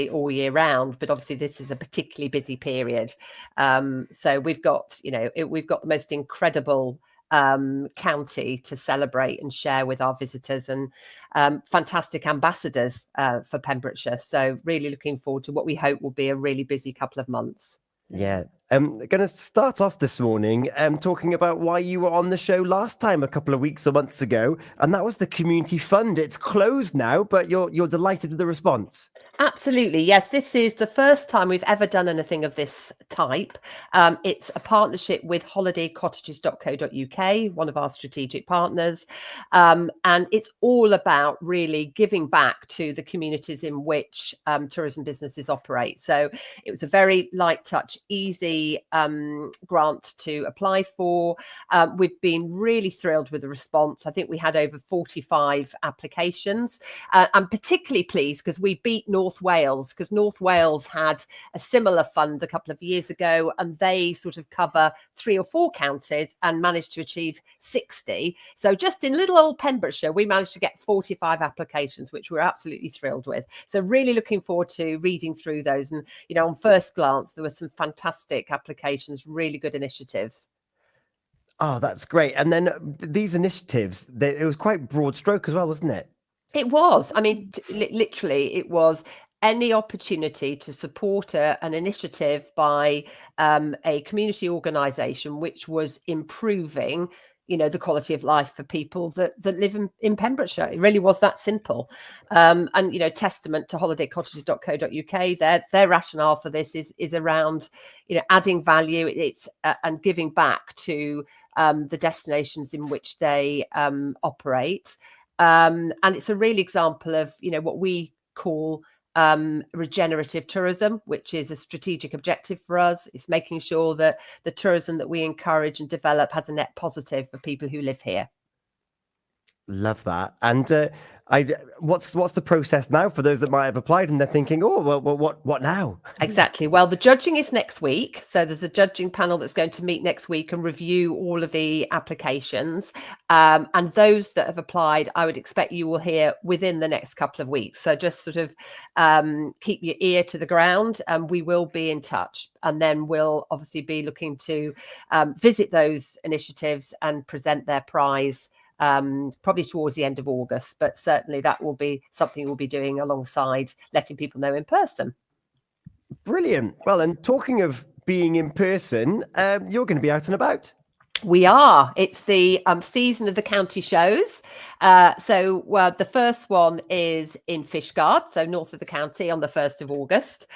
all year round, but obviously this is a particularly busy period. So we've got the most incredible county to celebrate and share with our visitors, and fantastic ambassadors for Pembrokeshire. So really looking forward to what we hope will be a really busy couple of months. Yeah. I'm going to start off this morning talking about why you were on the show last time a couple of weeks or months ago, and that was the community fund. It's closed now, but you're delighted with the response. Absolutely. Yes, this is the first time we've ever done anything of this type. It's a partnership with holidaycottages.co.uk, one of our strategic partners. And it's all about really giving back to the communities in which tourism businesses operate. So it was a very light touch, easy grant to apply for. We've been really thrilled with the response. I think we had over 45 applications. I'm particularly pleased because we beat North Wales, because North Wales had a similar fund a couple of years ago, and they sort of cover 3 or 4 counties and managed to achieve 60. So just in little old Pembrokeshire, we managed to get 45 applications, which we're absolutely thrilled with. So really looking forward to reading through those. And, on first glance, there were some fantastic applications, really good initiatives. Oh, that's great. And then these initiatives, it was quite broad stroke as well, wasn't it? It was. I mean, literally, it was any opportunity to support an initiative by a community organisation which was improving, the quality of life for people that live in Pembrokeshire. It really was that simple. And, testament to holidaycottages.co.uk, their rationale for this is around, adding value. It's and giving back to the destinations in which they operate. And it's a real example of, what we call regenerative tourism, which is a strategic objective for us. It's making sure that the tourism that we encourage and develop has a net positive for people who live here. Love that. And what's the process now for those that might have applied and they're thinking, oh, well, what now? Exactly. Well, the judging is next week. So there's a judging panel that's going to meet next week and review all of the applications. And those that have applied, I would expect you will hear within the next couple of weeks. So just sort of keep your ear to the ground, and we will be in touch. And then we'll obviously be looking to visit those initiatives and present their prize probably towards the end of August, but certainly that will be something we'll be doing alongside letting people know in person. Brilliant. Well, and talking of being in person, you're going to be out and about. We are. It's the season of the county shows. So the first one is in Fishguard, so north of the county, on the 1st of August.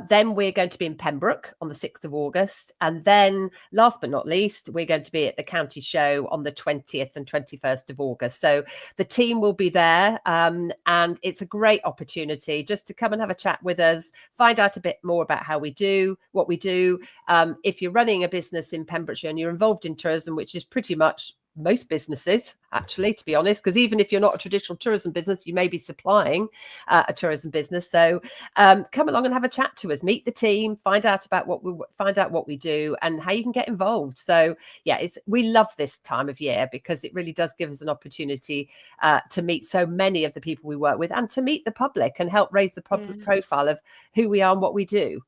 Then we're going to be in Pembroke on the 6th of August. And then last but not least, we're going to be at the county show on the 20th and 21st of August. So the team will be there. And it's a great opportunity just to come and have a chat with us, find out a bit more about how we do, what we do. If you're running a business in Pembrokeshire and you're involved in tourism, which is pretty much most businesses, actually, to be honest, because even if you're not a traditional tourism business, you may be supplying a tourism business. So come along and have a chat to us, meet the team, find out what we do and how you can get involved. So yeah, we love this time of year because it really does give us an opportunity to meet so many of the people we work with and to meet the public and help raise the public profile of who we are and what we do.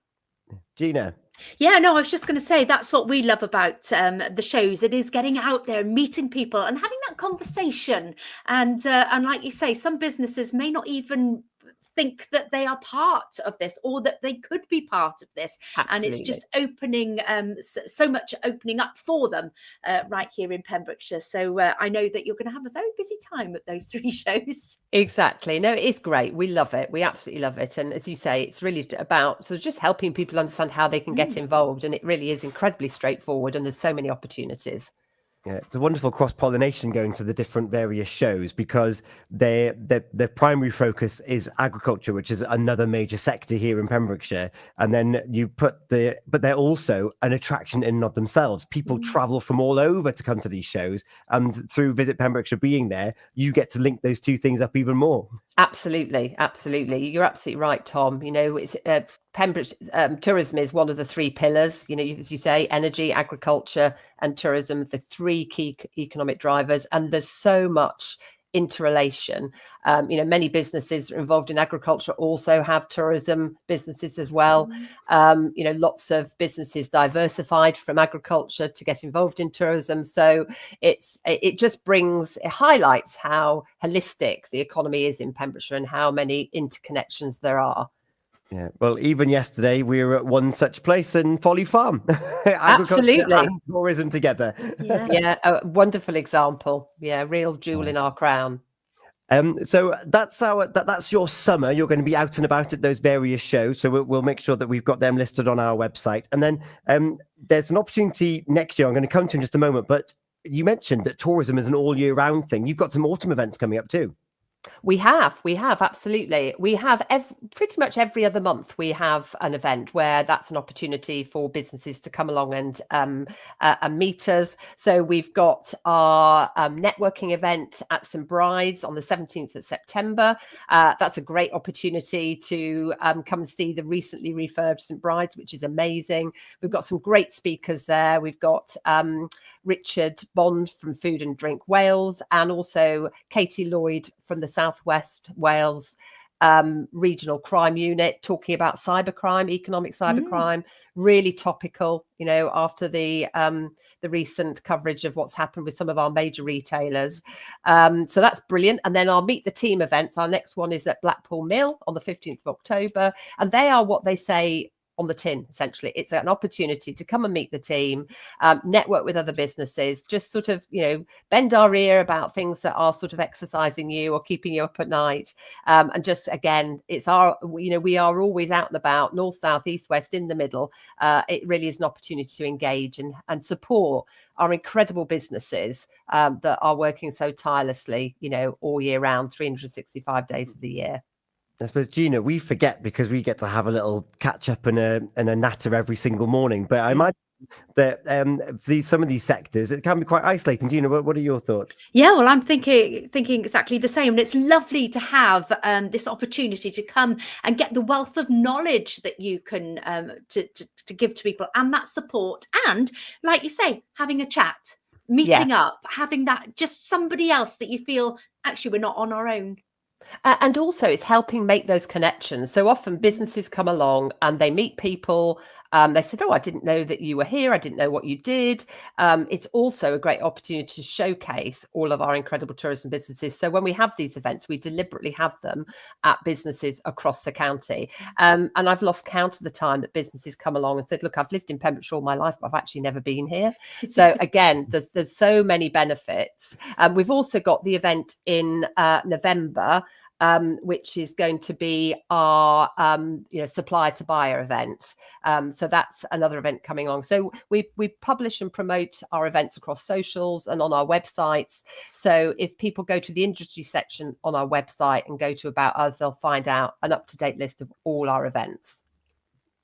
Gina. Yeah, no, I was just going to say that's what we love about the shows. It is getting out there, meeting people and having that conversation. And like you say, some businesses may not even think that they are part of this or that they could be part of this. Absolutely. And it's just opening so much opening up for them right here in Pembrokeshire. So I know that you're going to have a very busy time at those 3 shows. Exactly. No, it is great. We love it. We absolutely love it. And as you say, it's really about just helping people understand how they can get involved. And it really is incredibly straightforward. And there's so many opportunities. Yeah, it's a wonderful cross-pollination going to the different various shows because their primary focus is agriculture, which is another major sector here in Pembrokeshire. And then but they're also an attraction in and of themselves. People travel from all over to come to these shows, and through Visit Pembrokeshire being there, you get to link those two things up even more. Absolutely. You're absolutely right, Tom. It's Pembrokeshire tourism is one of the 3 pillars. As you say, energy, agriculture, and tourism, the 3 key economic drivers. And there's so much interrelation. Many businesses involved in agriculture also have tourism businesses as well. Lots of businesses diversified from agriculture to get involved in tourism. So it highlights how holistic the economy is in Pembrokeshire and how many interconnections there are. Yeah, well, even yesterday we were at one such place in Folly Farm. Absolutely. And tourism together. Yeah, a wonderful example. Yeah, real jewel in our crown. So that's your summer. You're going to be out and about at those various shows. So we'll make sure that we've got them listed on our website. And then there's an opportunity next year. I'm going to come to in just a moment. But you mentioned that tourism is an all year round thing. You've got some autumn events coming up too. We have, absolutely. We have pretty much every other month we have an event where that's an opportunity for businesses to come along and meet us. So we've got our networking event at St Bride's on the 17th of September. That's a great opportunity to come and see the recently refurbed St Bride's, which is amazing. We've got some great speakers there. We've got Richard Bond from Food and Drink Wales, and also Katie Lloyd from the Southwest Wales Regional Crime Unit, talking about cybercrime, economic cybercrime, really topical, after the recent coverage of what's happened with some of our major retailers. So that's brilliant. And then our Meet the Team events, our next one is at Blackpool Mill on the 15th of October. And they are what they say on the tin, essentially. It's an opportunity to come and meet the team, network with other businesses, just sort of, bend our ear about things that are sort of exercising you or keeping you up at night. And just, again, it's we are always out and about, north, south, east, west, in the middle. It really is an opportunity to engage and support our incredible businesses that are working so tirelessly, all year round, 365 days of the year. I suppose, Gina, we forget because we get to have a little catch up and a natter every single morning. But I imagine that some of these sectors, it can be quite isolating. Gina, what are your thoughts? Yeah, well, I'm thinking exactly the same. And it's lovely to have this opportunity to come and get the wealth of knowledge that you can to give to people, and that support. And like you say, having a chat, meeting up, having that, just somebody else that you feel actually we're not on our own. And also it's helping make those connections. So often businesses come along and they meet people. They said, I didn't know that you were here. I didn't know what you did. It's also a great opportunity to showcase all of our incredible tourism businesses. So when we have these events, we deliberately have them at businesses across the county. And I've lost count of the time that businesses come along and said, look, I've lived in Pembrokeshire all my life, but I've actually never been here. So again, there's so many benefits. We've also got the event in November, which is going to be our supplier to buyer event. So that's another event coming on. So we publish and promote our events across socials and on our websites. So if people go to the industry section on our website and go to About Us, they'll find out an up-to-date list of all our events.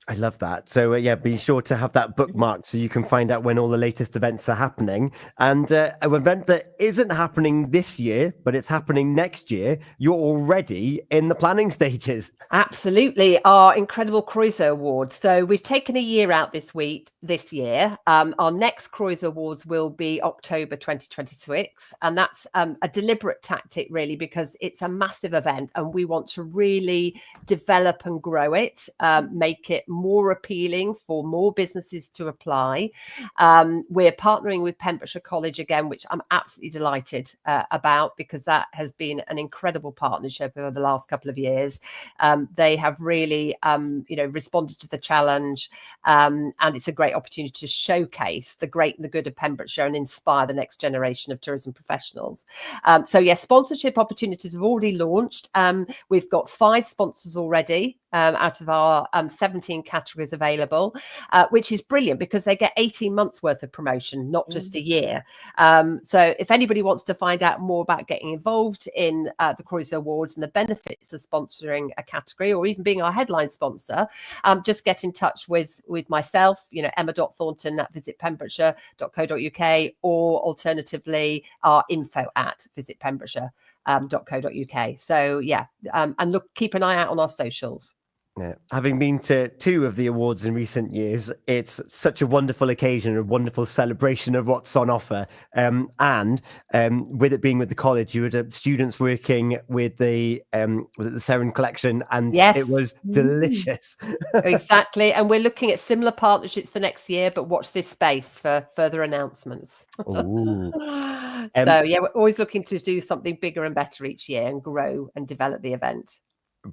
I love that. So be sure to have that bookmarked so you can find out when all the latest events are happening. And an event that isn't happening this year, but it's happening next year, you're already in the planning stages. Absolutely. Our incredible Croiser Awards. So we've taken a year out this year. Our next Croiser Awards will be October 2026. And that's a deliberate tactic, really, because it's a massive event and we want to really develop and grow it, make it more appealing for more businesses to apply. We're partnering with Pembrokeshire College again, which I'm absolutely delighted about, because that has been an incredible partnership over the last couple of years. They have really, responded to the challenge, and it's a great opportunity to showcase the great and the good of Pembrokeshire and inspire the next generation of tourism professionals. Sponsorship opportunities have already launched. We've got 5 sponsors already out of our 17 categories available, which is brilliant because they get 18 months worth of promotion, not just a year. So if anybody wants to find out more about getting involved in the Croiser Awards and the benefits of sponsoring a category or even being our headline sponsor, just get in touch with myself, Emma Thornton at visitpembrokeshire.co.uk, or alternatively our info@visitpembrokeshire.co.uk. So and keep an eye out on our socials. Yeah. Having been to 2 of the awards in recent years, it's such a wonderful occasion, a wonderful celebration of what's on offer. And with it being with the college, you had students working with the was it the Seren collection, and Yes. it was delicious. Exactly. And we're looking at similar partnerships for next year, but watch this space for further announcements. Ooh. So yeah, we're always looking to do something bigger and better each year and grow and develop the event.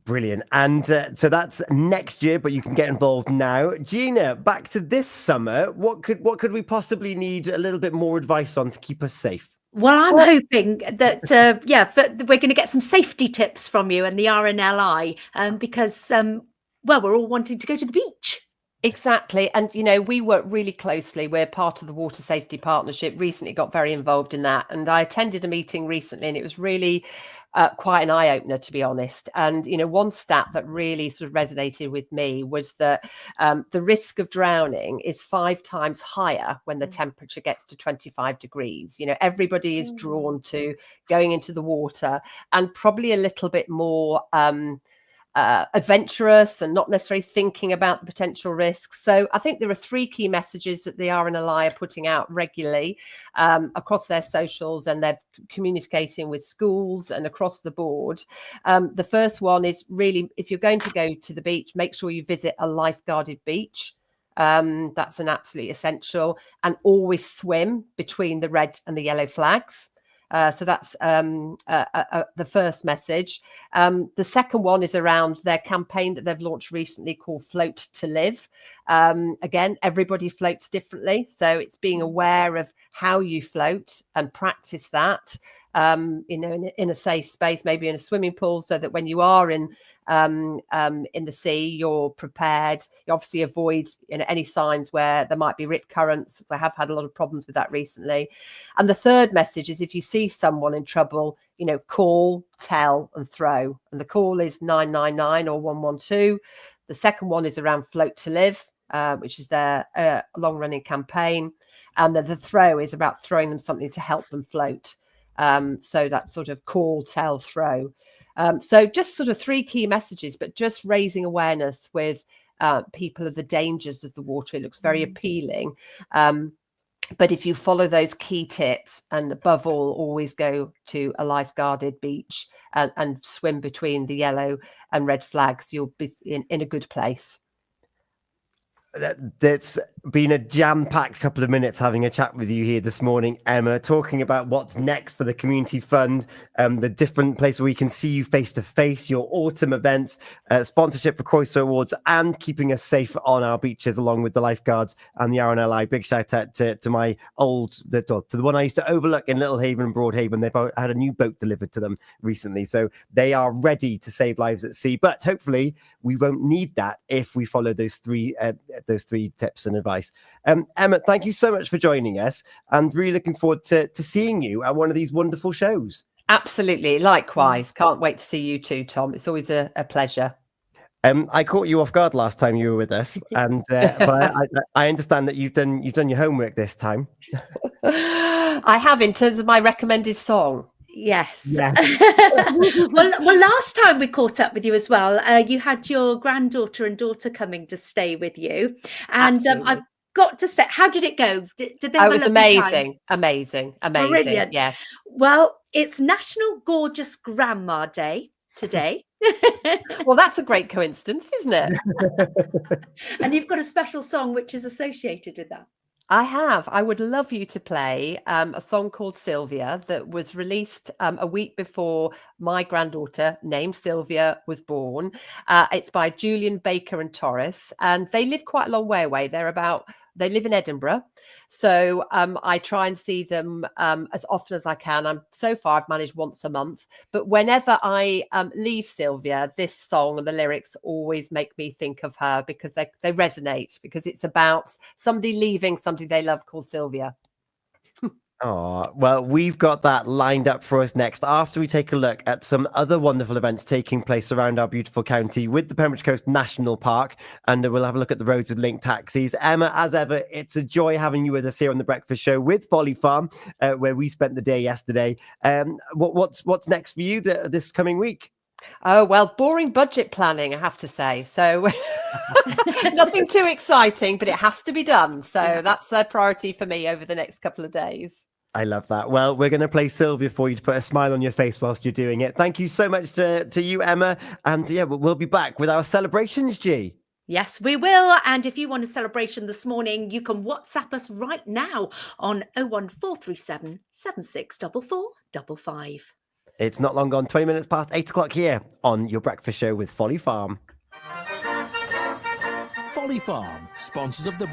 Brilliant. And so that's next year, but you can get involved now. Gina, back to this summer. What could we possibly need a little bit more advice on to keep us safe? Well, I'm hoping that, we're going to get some safety tips from you and the RNLI, because, we're all wanting to go to the beach. Exactly. And, we work really closely. We're part of the Water Safety Partnership, recently got very involved in that. And I attended a meeting recently and it was really quite an eye-opener, to be honest. And, one stat that really sort of resonated with me was that the risk of drowning is 5 times higher when the temperature gets to 25 degrees. Everybody is drawn to going into the water and probably a little bit more adventurous and not necessarily thinking about the potential risks. So I think there are 3 key messages that the RNLI are putting out regularly across their socials, and they're communicating with schools and across the board. The first one is really, if you're going to go to the beach, make sure you visit a lifeguarded beach. That's an absolute essential, and always swim between the red and the yellow flags. So that's the first message. The second one is around their campaign that they've launched recently called Float to Live. Again, everybody floats differently. So it's being aware of how you float and practice that, in a safe space, maybe in a swimming pool, so that when you are in the sea, you're prepared. You obviously avoid any signs where there might be rip currents. We have had a lot of problems with that recently. And the third message is, if you see someone in trouble, call, tell and throw. And the call is 999 or 112. The second one is around Float to Live, which is their long running campaign. And the throw is about throwing them something to help them float. So that sort of call, tell, throw. So just sort of 3 key messages, but just raising awareness with people of the dangers of the water. It looks very appealing. But if you follow those key tips, and above all, always go to a lifeguarded beach and swim between the yellow and red flags, you'll be in a good place. That's been a jam-packed couple of minutes having a chat with you here this morning, Emma, talking about what's next for the Community Fund, the different places where we can see you face-to-face, your autumn events, sponsorship for Croeso Awards, and keeping us safe on our beaches along with the lifeguards and the RNLI. Big shout out to my to the one I used to overlook in Little Haven and Broadhaven. They've had a new boat delivered to them recently, so they are ready to save lives at sea. But hopefully we won't need that if we follow those three tips and advice. Emma, thank you so much for joining us, and really looking forward to seeing you at one of these wonderful shows. Absolutely. Likewise. Can't wait to see you too, Tom. It's always a pleasure. I caught you off guard last time you were with us, and but I understand that you've done your homework this time. I have, in terms of my recommended song. Yes. well, last time we caught up with you as well, you had your granddaughter and daughter coming to stay with you, and I've got to say, how did it go? Did they have it was a lovely amazing. Brilliant. Yes. Well, it's National Gorgeous Grandma Day today. Well, that's a great coincidence, isn't it? And you've got a special song which is associated with that. I have. I would love you to play a song called Sylvia that was released a week before my granddaughter, named Sylvia, was born. It's by Julian Baker and Torres, and they live quite a long way away. They live in Edinburgh. So I try and see them as often as I can. So far, I've managed once a month. But whenever I leave Sylvia, this song and the lyrics always make me think of her, because they resonate, because it's about somebody leaving somebody they love called Sylvia. Oh, well, we've got that lined up for us next after we take a look at some other wonderful events taking place around our beautiful county with the Pembrokeshire Coast National Park, and we'll have a look at the roads with linked taxis. Emma, as ever, it's a joy having you with us here on The Breakfast Show with Folly Farm, where we spent the day yesterday. What's next for you this coming week? Oh, well, boring budget planning, I have to say. So nothing too exciting, but it has to be done. So that's the priority for me over the next couple of days. I love that. Well, we're going to play Sylvia for you to put a smile on your face whilst you're doing it. Thank you so much to you, Emma. And yeah, we'll be back with our celebrations, G. Yes, we will. And if you want a celebration this morning, you can WhatsApp us right now on 01437 764455. It's not long gone, 20 minutes past 8 o'clock here on your breakfast show with Folly Farm. Folly Farm, sponsors of the